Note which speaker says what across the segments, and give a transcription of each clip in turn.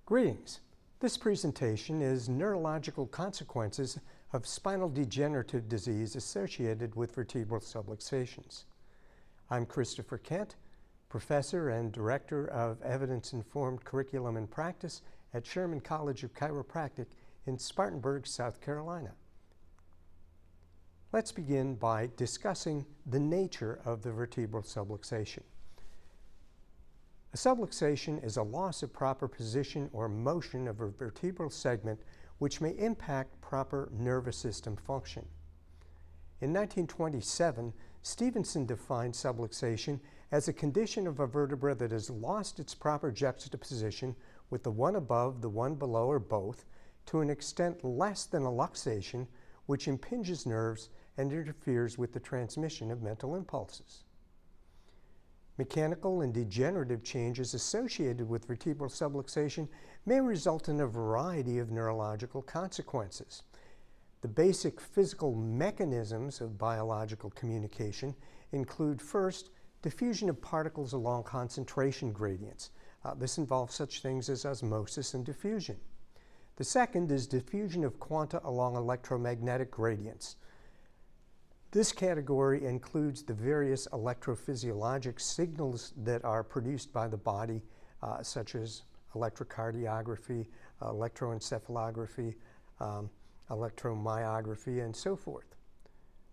Speaker 1: Greetings. This presentation is neurological consequences of spinal degenerative disease associated with vertebral subluxations. I'm Christopher Kent, Professor and Director of Evidence-Informed Curriculum and Practice at Sherman College of Chiropractic in Spartanburg, South Carolina. Let's begin by discussing the nature of the vertebral subluxation. A subluxation is a loss of proper position or motion of a vertebral segment which may impact proper nervous system function. In 1927, Stevenson defined subluxation as a condition of a vertebra that has lost its proper juxtaposition with the one above, the one below, or both, to an extent less than a luxation, which impinges nerves and interferes with the transmission of mental impulses. Mechanical and degenerative changes associated with vertebral subluxation may result in a variety of neurological consequences. The basic physical mechanisms of biological communication include, first, diffusion of particles along concentration gradients. This involves such things as osmosis and diffusion. The second is diffusion of quanta along electromagnetic gradients. This category includes the various electrophysiologic signals that are produced by the body, such as electrocardiography, electroencephalography, electromyography, and so forth.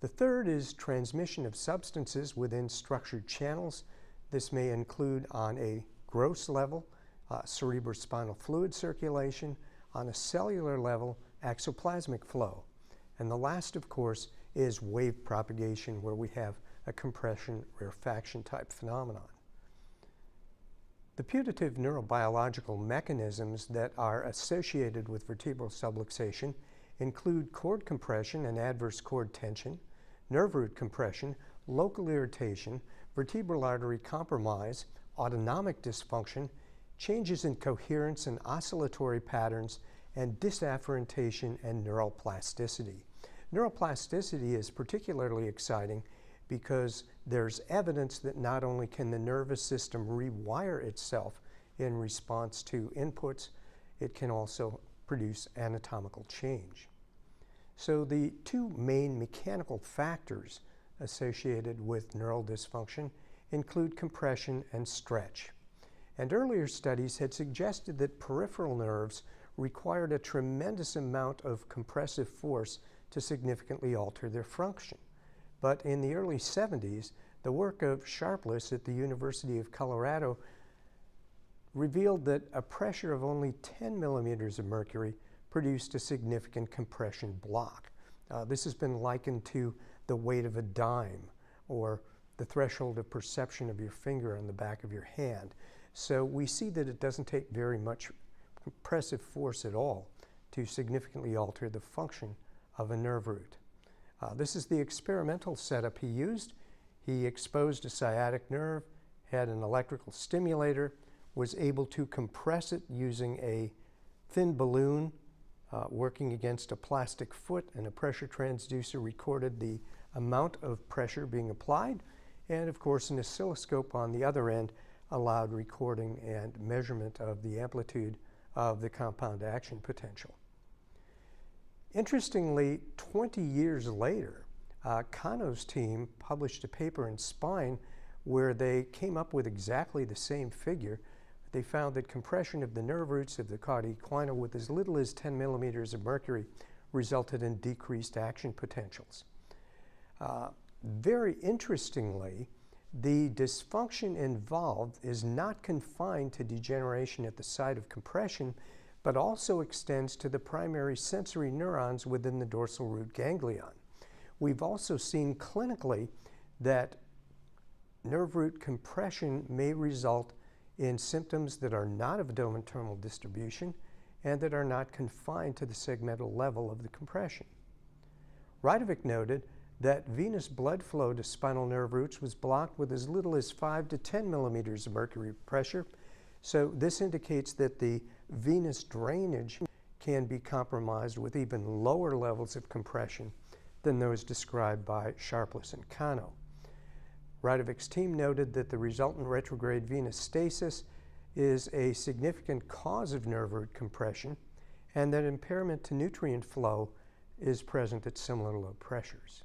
Speaker 1: The third is transmission of substances within structured channels. This may include, on a gross level, cerebrospinal fluid circulation, on a cellular level, exoplasmic flow. And the last, of course, is wave propagation, where we have a compression rarefaction type phenomenon. The putative neurobiological mechanisms that are associated with vertebral subluxation include cord compression and adverse cord tension, nerve root compression, local irritation, vertebral artery compromise, autonomic dysfunction, changes in coherence and oscillatory patterns, and disafferentation and neuroplasticity. Neuroplasticity is particularly exciting because there's evidence that not only can the nervous system rewire itself in response to inputs, it can also produce anatomical change. So the two main mechanical factors associated with neural dysfunction include compression and stretch. And earlier studies had suggested that peripheral nerves required a tremendous amount of compressive force to significantly alter their function. But in the early 70s, the work of Sharpless at the University of Colorado revealed that a pressure of only 10 millimeters of mercury produced a significant compression block. This has been likened to the weight of a dime, or the threshold of perception of your finger on the back of your hand. So we see that it doesn't take very much compressive force at all to significantly alter the function of a nerve root. This is the experimental setup he used. He exposed a sciatic nerve, had an electrical stimulator, was able to compress it using a thin balloon working against a plastic foot, and a pressure transducer recorded the amount of pressure being applied, and of course an oscilloscope on the other end allowed recording and measurement of the amplitude of the compound action potential. Interestingly, 20 years later, Kano's team published a paper in Spine where they came up with exactly the same figure. They found that compression of the nerve roots of the cauda equina with as little as 10 millimeters of mercury resulted in decreased action potentials. Very interestingly, the dysfunction involved is not confined to degeneration at the site of compression, but also extends to the primary sensory neurons within the dorsal root ganglion. We've also seen clinically that nerve root compression may result in symptoms that are not of domain-terminal distribution and that are not confined to the segmental level of the compression. Radovic noted that venous blood flow to spinal nerve roots was blocked with as little as 5 to 10 millimeters of mercury pressure. So this indicates that the venous drainage can be compromised with even lower levels of compression than those described by Sharpless and Kano. Radovic's team noted that the resultant retrograde venous stasis is a significant cause of nerve root compression, and that impairment to nutrient flow is present at similar low pressures.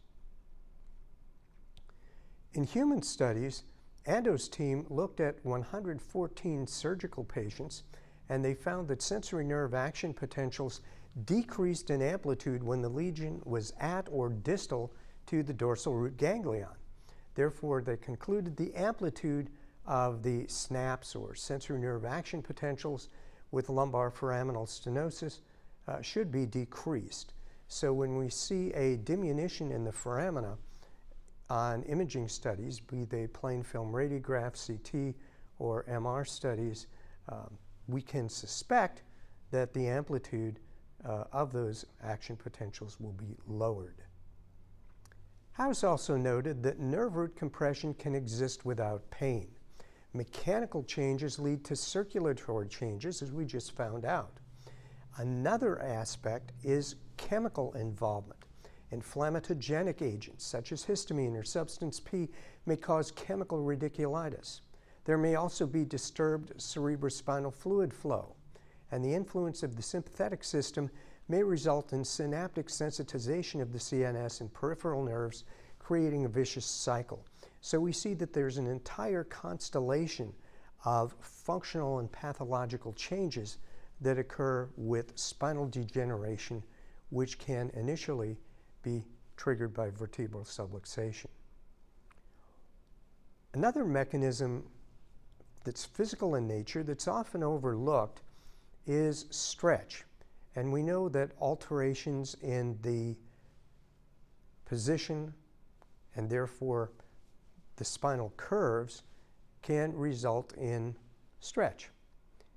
Speaker 1: In human studies, Ando's team looked at 114 surgical patients, and they found that sensory nerve action potentials decreased in amplitude when the lesion was at or distal to the dorsal root ganglion. Therefore, they concluded the amplitude of the SNAPs, or sensory nerve action potentials, with lumbar foraminal stenosis should be decreased. So when we see a diminution in the foramina on imaging studies, be they plain film radiograph, CT, or MR studies, we can suspect that the amplitude of those action potentials will be lowered. House also noted that nerve root compression can exist without pain. Mechanical changes lead to circulatory changes, as we just found out. Another aspect is chemical involvement. Inflammatogenic agents, such as histamine or substance P, may cause chemical radiculitis. There may also be disturbed cerebrospinal fluid flow, and the influence of the sympathetic system may result in synaptic sensitization of the CNS and peripheral nerves, creating a vicious cycle. So we see that there's an entire constellation of functional and pathological changes that occur with spinal degeneration, which can initially be triggered by vertebral subluxation. Another mechanism that's physical in nature that's often overlooked is stretch. And we know that alterations in the position and therefore the spinal curves can result in stretch.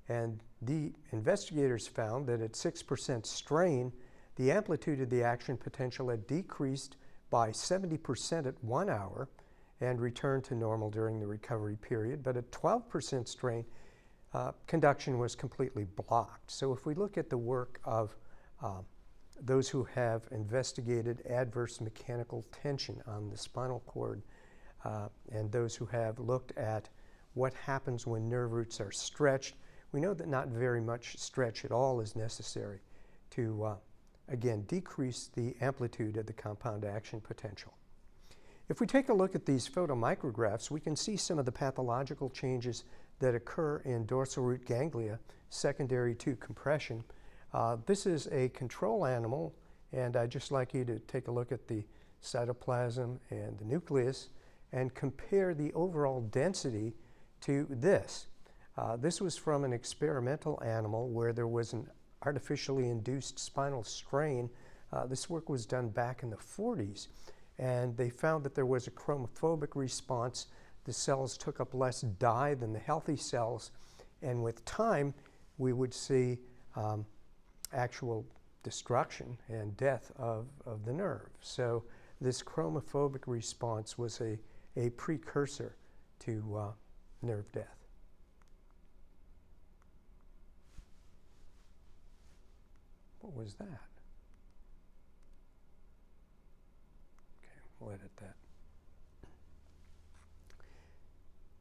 Speaker 1: And the investigators found that at 6% strain, the amplitude of the action potential had decreased by 70% at 1 hour and returned to normal during the recovery period. But at 12% strain, conduction was completely blocked. So if we look at the work of those who have investigated adverse mechanical tension on the spinal cord and those who have looked at what happens when nerve roots are stretched, we know that not very much stretch at all is necessary to, again, decrease the amplitude of the compound action potential. If we take a look at these photomicrographs, we can see some of the pathological changes that occur in dorsal root ganglia secondary to compression. This is a control animal, and I'd just like you to take a look at the cytoplasm and the nucleus and compare the overall density to this. This was from an experimental animal where there was an artificially induced spinal strain. This work was done back in the 40s, and they found that there was a chromophobic response. The cells took up less dye than the healthy cells, and with time we would see actual destruction and death of the nerve. So this chromophobic response was a precursor to nerve death. What was that? Okay, we'll edit that.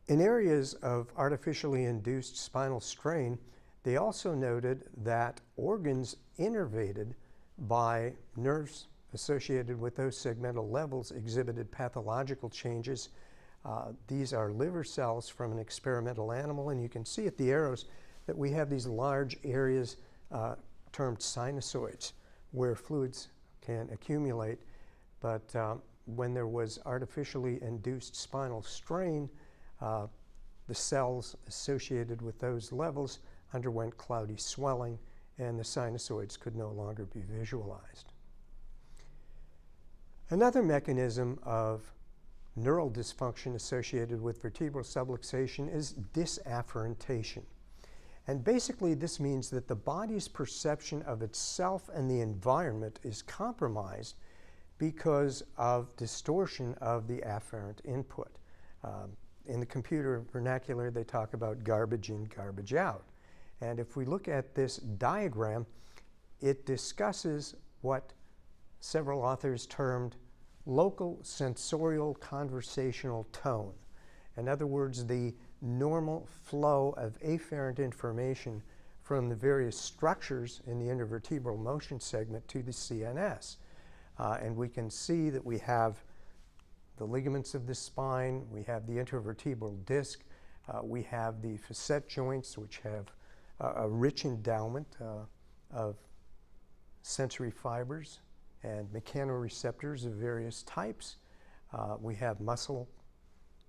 Speaker 1: In areas of artificially induced spinal strain, they also noted that organs innervated by nerves associated with those segmental levels exhibited pathological changes. These are liver cells from an experimental animal, and you can see at the arrows that we have these large areas termed sinusoids where fluids can accumulate. But when there was artificially induced spinal strain, the cells associated with those levels underwent cloudy swelling, and the sinusoids could no longer be visualized. Another mechanism of neural dysfunction associated with vertebral subluxation is disafferentation. And basically this means that the body's perception of itself and the environment is compromised because of distortion of the afferent input. In the computer vernacular, they talk about garbage in, garbage out. And if we look at this diagram, it discusses what several authors termed local sensorial conversational tone. In other words, the normal flow of afferent information from the various structures in the intervertebral motion segment to the CNS. And we can see that we have the ligaments of the spine, we have the intervertebral disc, we have the facet joints, which have a rich endowment of sensory fibers and mechanoreceptors of various types. We have muscle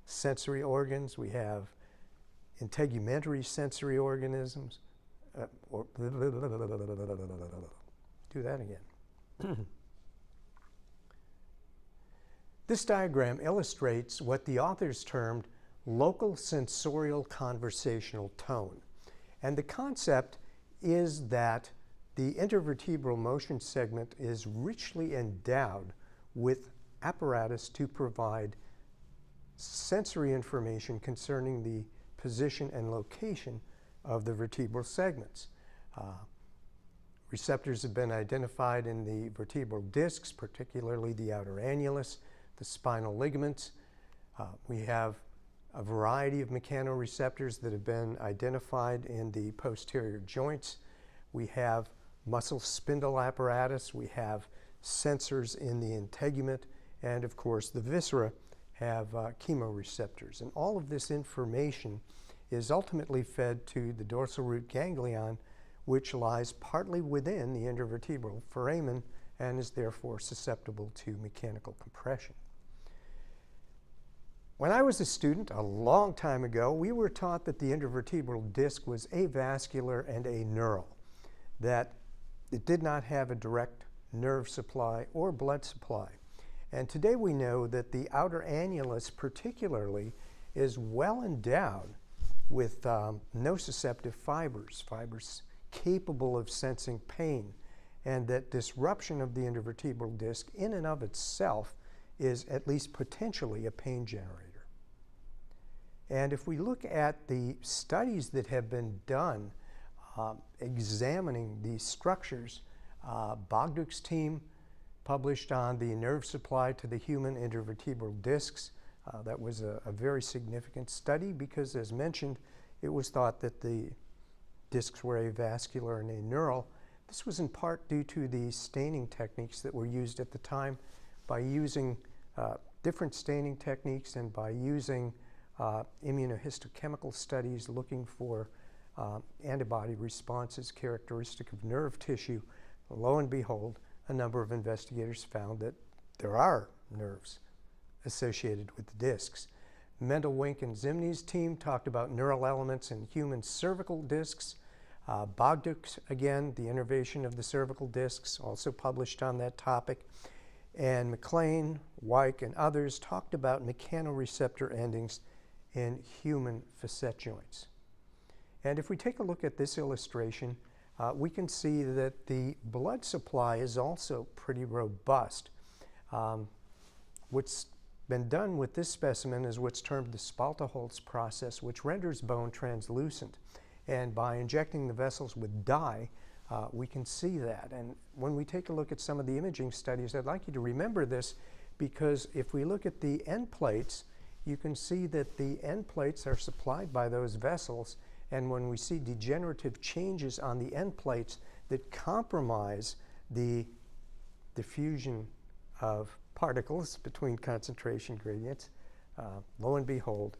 Speaker 1: sensory organs, we have integumentary sensory organisms, do that again. This diagram illustrates what the authors termed local sensorial conversational tone. And the concept is that the intervertebral motion segment is richly endowed with apparatus to provide sensory information concerning the position and location of the vertebral segments. Receptors have been identified in the vertebral discs, particularly the outer annulus, the spinal ligaments. We have a variety of mechanoreceptors that have been identified in the posterior joints. We have muscle spindle apparatus, we have sensors in the integument, and of course the viscera have chemoreceptors. And all of this information is ultimately fed to the dorsal root ganglion, which lies partly within the intervertebral foramen and is therefore susceptible to mechanical compression. When I was a student a long time ago, we were taught that the intervertebral disc was avascular and aneural, that it did not have a direct nerve supply or blood supply. And today we know that the outer annulus particularly is well endowed with nociceptive fibers, fibers capable of sensing pain, and that disruption of the intervertebral disc in and of itself is at least potentially a pain generator. And if we look at the studies that have been done examining these structures, Bogduk's team published on the nerve supply to the human intervertebral discs. That was a very significant study because, as mentioned, it was thought that the discs were avascular and aneural. This was in part due to the staining techniques that were used at the time. By using different staining techniques and by using immunohistochemical studies looking for antibody responses characteristic of nerve tissue, lo and behold, a number of investigators found that there are nerves associated with the discs. Mendel, Wink, and Zimny's team talked about neural elements in human cervical discs. Bogduk, again, the innervation of the cervical discs, also published on that topic. And McLean, Wyke, and others talked about mechanoreceptor endings in human facet joints. And if we take a look at this illustration, we can see that the blood supply is also pretty robust. What's been done with this specimen is what's termed the Spalteholz process, which renders bone translucent. And by injecting the vessels with dye, we can see that. And when we take a look at some of the imaging studies, I'd like you to remember this, because if we look at the end plates, you can see that the end plates are supplied by those vessels. And when we see degenerative changes on the end plates that compromise the diffusion of particles between concentration gradients, lo and behold,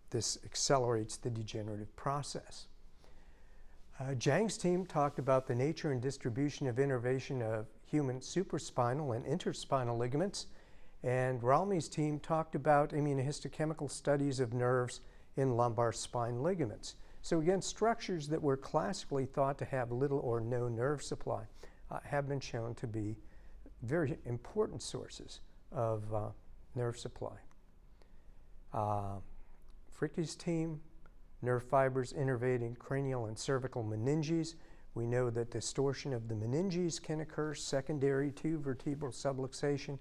Speaker 1: this accelerates the degenerative process. Zhang's team talked about the nature and distribution of innervation of human supraspinal and interspinal ligaments, and Ralmi's team talked about immunohistochemical studies of nerves in lumbar spine ligaments. So again, structures that were classically thought to have little or no nerve supply have been shown to be very important sources of nerve supply. Fricke's team, nerve fibers innervating cranial and cervical meninges. We know that distortion of the meninges can occur secondary to vertebral subluxation,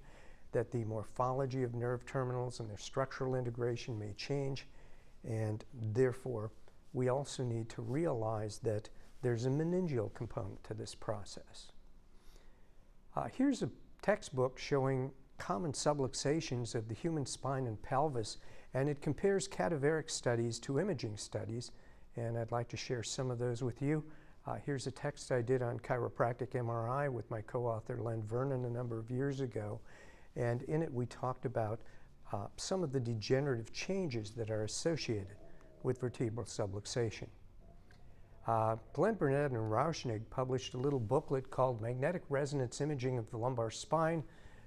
Speaker 1: that the morphology of nerve terminals and their structural integration may change, and therefore we also need to realize that there's a meningeal component to this process. Here's a textbook showing common subluxations of the human spine and pelvis, and it compares cadaveric studies to imaging studies, and I'd like to share some of those with you. Here's a text I did on chiropractic MRI with my co-author Len Vernon a number of years ago, and in it we talked about some of the degenerative changes that are associated with vertebral subluxation. Glenn Burnett and Rauschnig published a little booklet called Magnetic Resonance Imaging of the Lumbar Spine,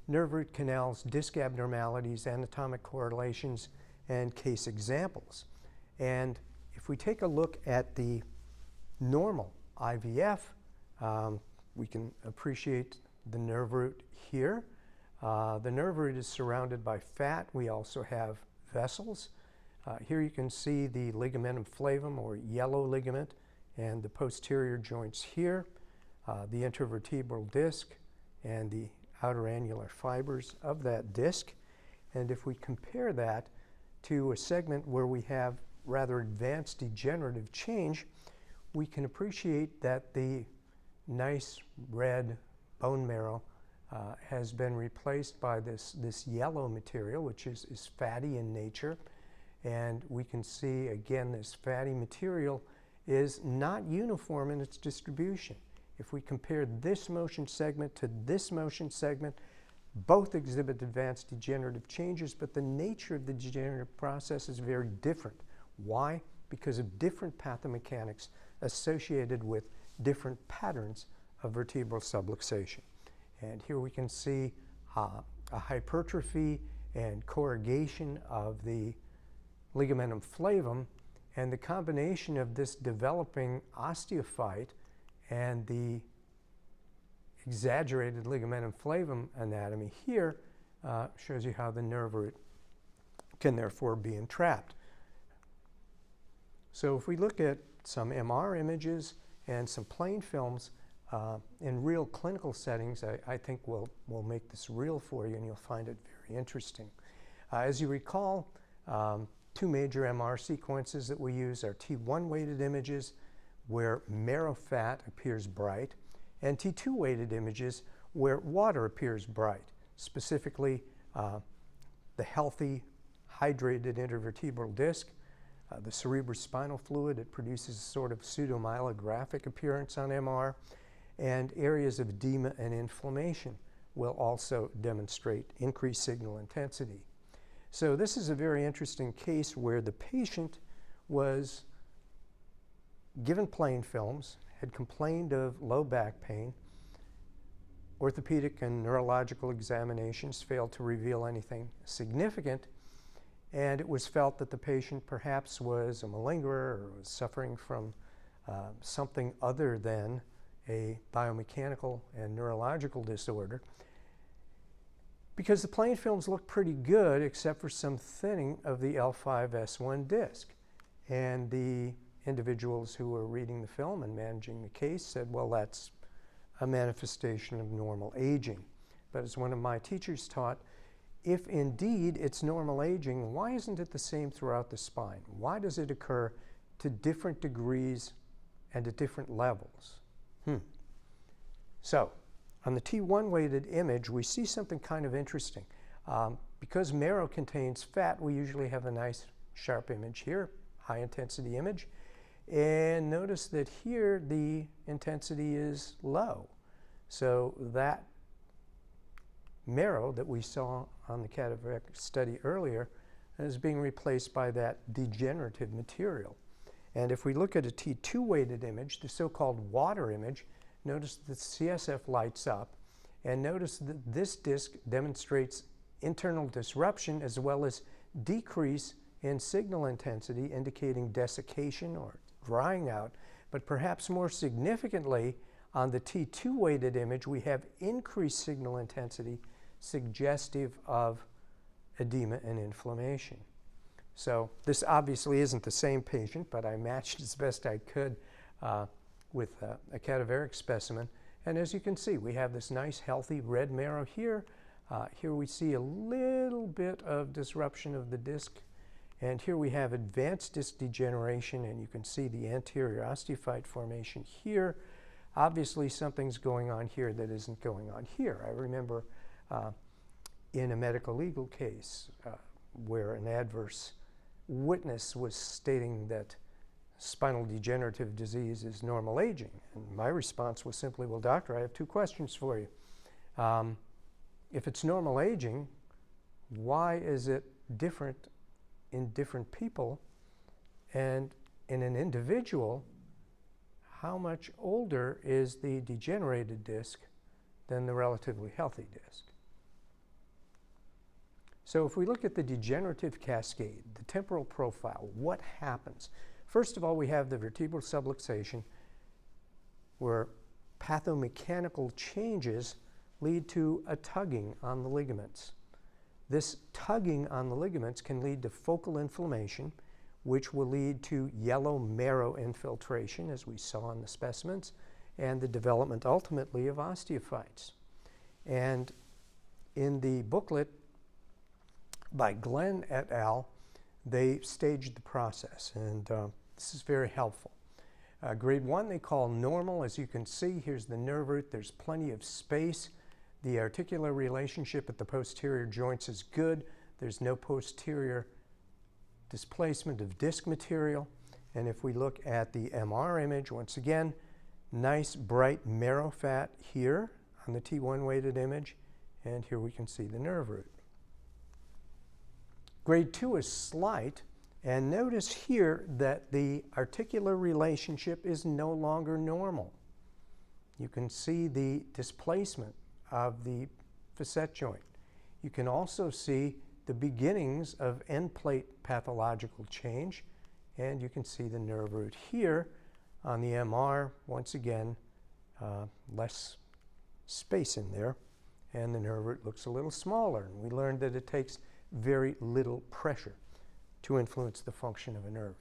Speaker 1: Nerve Root Canals, Disc Abnormalities, Anatomic Correlations, and Case Examples. And if we take a look at the normal IVF, we can appreciate the nerve root here. The nerve root is surrounded by fat. We also have vessels. Here you can see the ligamentum flavum, or yellow ligament, and the posterior joints here, the intervertebral disc, and the outer annular fibers of that disc. And if we compare that to a segment where we have rather advanced degenerative change, we can appreciate that the nice red bone marrow has been replaced by this yellow material, which is fatty in nature. And we can see, again, this fatty material is not uniform in its distribution. If we compare this motion segment to this motion segment, both exhibit advanced degenerative changes, but the nature of the degenerative process is very different. Why? Because of different pathomechanics associated with different patterns of vertebral subluxation. And here we can see a hypertrophy and corrugation of the ligamentum flavum, and the combination of this developing osteophyte and the exaggerated ligamentum flavum anatomy here shows you how the nerve root can therefore be entrapped. So if we look at some MR images and some plain films in real clinical settings, I think we'll make this real for you and you'll find it very interesting. As you recall, two major MR sequences that we use are T1 weighted images where marrow fat appears bright, and T2 weighted images where water appears bright, specifically the healthy hydrated intervertebral disc, the cerebrospinal fluid. It produces a sort of pseudomyelographic appearance on MR, and areas of edema and inflammation will also demonstrate increased signal intensity. So this is a very interesting case where the patient was given plain films, had complained of low back pain. Orthopedic and neurological examinations failed to reveal anything significant, and it was felt that the patient perhaps was a malingerer or was suffering from something other than a biomechanical and neurological disorder, because the plain films looked pretty good except for some thinning of the L5-S1 disc. And the individuals who were reading the film and managing the case said, well, that's a manifestation of normal aging. But as one of my teachers taught, if indeed it's normal aging, why isn't it the same throughout the spine? Why does it occur to different degrees and at different levels? So, on the T1 weighted image, we see something kind of interesting. Because marrow contains fat, we usually have a nice sharp image here, high intensity image. And notice that here the intensity is low. So that marrow that we saw on the cadaveric study earlier is being replaced by that degenerative material. And if we look at a T2 weighted image, the so-called water image, notice the CSF lights up, and notice that this disc demonstrates internal disruption as well as decrease in signal intensity, indicating desiccation or drying out. But perhaps more significantly, on the T2 weighted image, we have increased signal intensity suggestive of edema and inflammation. So this obviously isn't the same patient, but I matched as best I could with a cadaveric specimen. And as you can see, we have this nice healthy red marrow here. Here we see a little bit of disruption of the disc. And here we have advanced disc degeneration, and you can see the anterior osteophyte formation here. Obviously, something's going on here that isn't going on here. I remember in a medical legal case, where an adverse witness was stating that spinal degenerative disease is normal aging. And my response was simply, well, doctor, I have two questions for you. If it's normal aging, why is it different in different people? And in an individual, how much older is the degenerated disc than the relatively healthy disc? So if we look at the degenerative cascade, the temporal profile, what happens? First of all, we have the vertebral subluxation, where pathomechanical changes lead to a tugging on the ligaments. This tugging on the ligaments can lead to focal inflammation, which will lead to yellow marrow infiltration, as we saw in the specimens, and the development ultimately of osteophytes. And in the booklet by Glenn et al., they staged the process, and this is very helpful. Grade 1 they call normal. As you can see, here's the nerve root. There's plenty of space. The articular relationship at the posterior joints is good. There's no posterior displacement of disc material. And if we look at the MR image, once again, nice bright marrow fat here on the T1 weighted image, and here we can see the nerve root. Grade 2 is slight, and notice here that the articular relationship is no longer normal. You can see the displacement of the facet joint. You can also see the beginnings of end plate pathological change, and you can see the nerve root here on the MR. Once again, less space in there, and the nerve root looks a little smaller. And we learned that it takes very little pressure to influence the function of a nerve.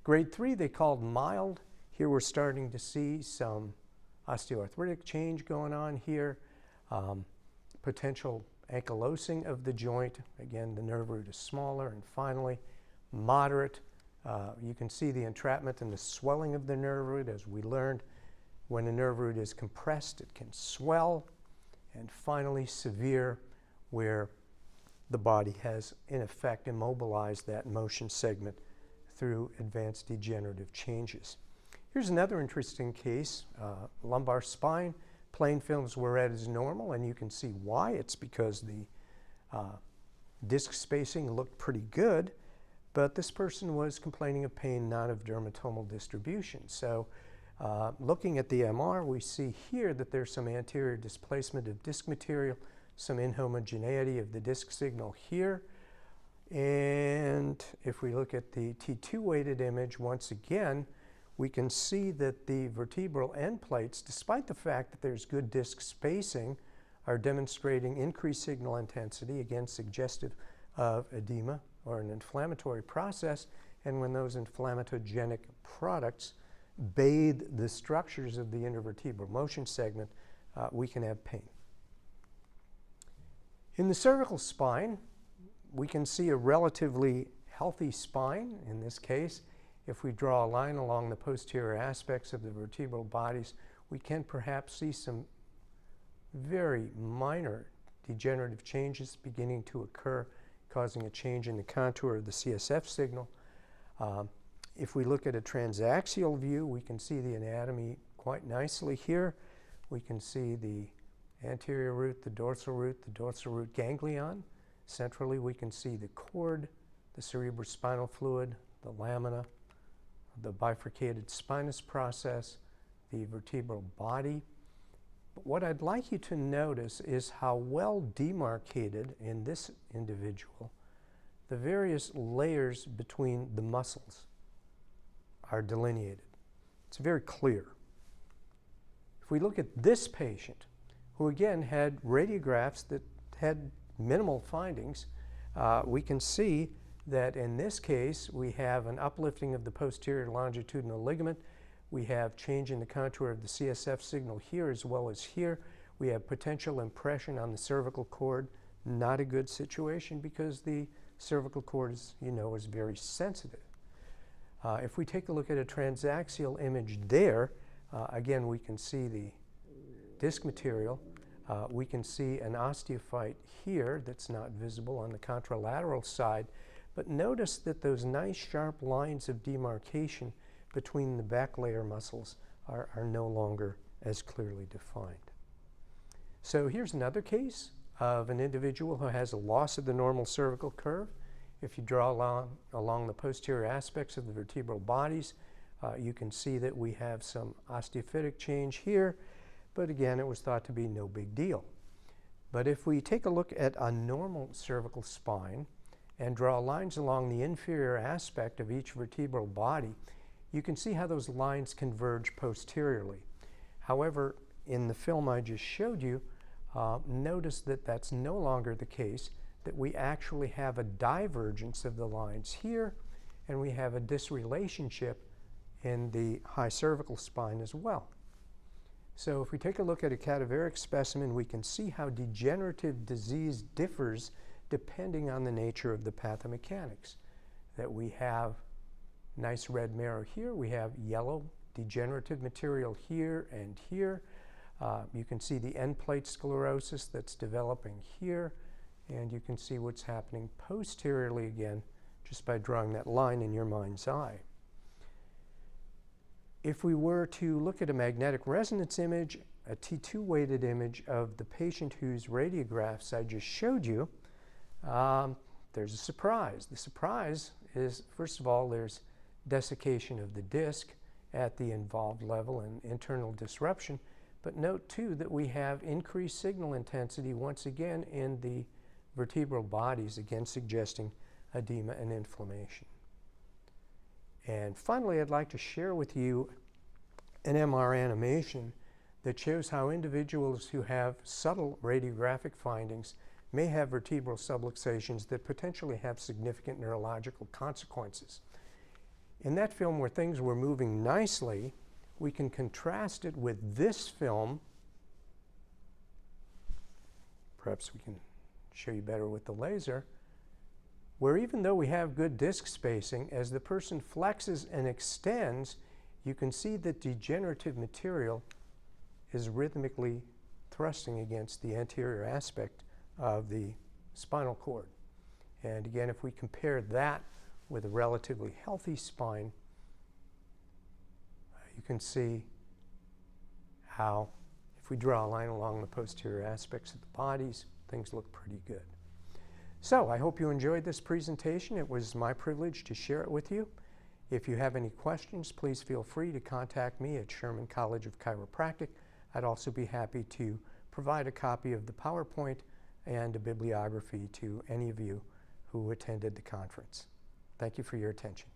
Speaker 1: Grade 3 they called mild. Here we're starting to see some osteoarthritic change going on here, potential ankylosing of the joint. Again, the nerve root is smaller. And finally, moderate. You can see the entrapment and the swelling of the nerve root. As we learned, when a nerve root is compressed, it can swell. And finally, severe, where the body has, in effect, immobilized that motion segment through advanced degenerative changes. Here's another interesting case, lumbar spine. Plain films were read as normal, and you can see why. It's because the disc spacing looked pretty good, but this person was complaining of pain, not of dermatomal distribution. So looking at the MR, we see here that there's some anterior displacement of disc material, some inhomogeneity of the disc signal here. And if we look at the T2 weighted image, once again, we can see that the vertebral end plates, despite the fact that there's good disc spacing, are demonstrating increased signal intensity, again suggestive of edema or an inflammatory process. And when those inflammatogenic products bathe the structures of the intervertebral motion segment, we can have pain. In the cervical spine, we can see a relatively healthy spine. In this case, if we draw a line along the posterior aspects of the vertebral bodies, we can perhaps see some very minor degenerative changes beginning to occur, causing a change in the contour of the CSF signal. If we look at a transaxial view, we can see the anatomy quite nicely here. We can see the anterior root, the dorsal root ganglion. Centrally, we can see the cord, the cerebrospinal fluid, the lamina, the bifurcated spinous process, the vertebral body. But what I'd like you to notice is how well demarcated in this individual the various layers between the muscles are delineated. It's very clear. If we look at this patient, who again had radiographs that had minimal findings, we can see that in this case we have an uplifting of the posterior longitudinal ligament. We have change in the contour of the CSF signal here as well as here. We have potential impression on the cervical cord. Not a good situation because the cervical cord, as you know, is very sensitive. If we take a look at a transaxial image there, again we can see the disc material. We can see an osteophyte here that's not visible on the contralateral side, but notice that those nice sharp lines of demarcation between the back layer muscles are no longer as clearly defined. So here's another case of an individual who has a loss of the normal cervical curve. If you draw along the posterior aspects of the vertebral bodies, you can see that we have some osteophytic change here, but again, it was thought to be no big deal. But if we take a look at a normal cervical spine and draw lines along the inferior aspect of each vertebral body, you can see how those lines converge posteriorly. However, in the film I just showed you, notice that that's no longer the case, that we actually have a divergence of the lines here, and we have a disrelationship in the high cervical spine as well. So if we take a look at a cadaveric specimen, we can see how degenerative disease differs depending on the nature of the pathomechanics. That we have nice red marrow here, we have yellow degenerative material here and here. You can see the end plate sclerosis that's developing here, and you can see what's happening posteriorly again just by drawing that line in your mind's eye. If we were to look at a magnetic resonance image, a T2 weighted image of the patient whose radiographs I just showed you, there's a surprise. The surprise is, first of all, there's desiccation of the disc at the involved level and internal disruption. But note too that we have increased signal intensity once again in the vertebral bodies, again suggesting edema and inflammation. And finally, I'd like to share with you an MR animation that shows how individuals who have subtle radiographic findings may have vertebral subluxations that potentially have significant neurological consequences. In that film where things were moving nicely, we can contrast it with this film. Perhaps we can show you better with the laser, where even though we have good disc spacing, as the person flexes and extends, you can see that degenerative material is rhythmically thrusting against the anterior aspect of the spinal cord. And again, if we compare that with a relatively healthy spine, you can see how, if we draw a line along the posterior aspects of the bodies, things look pretty good. So I hope you enjoyed this presentation. It was my privilege to share it with you. If you have any questions, please feel free to contact me at Sherman College of Chiropractic. I'd also be happy to provide a copy of the PowerPoint and a bibliography to any of you who attended the conference. Thank you for your attention.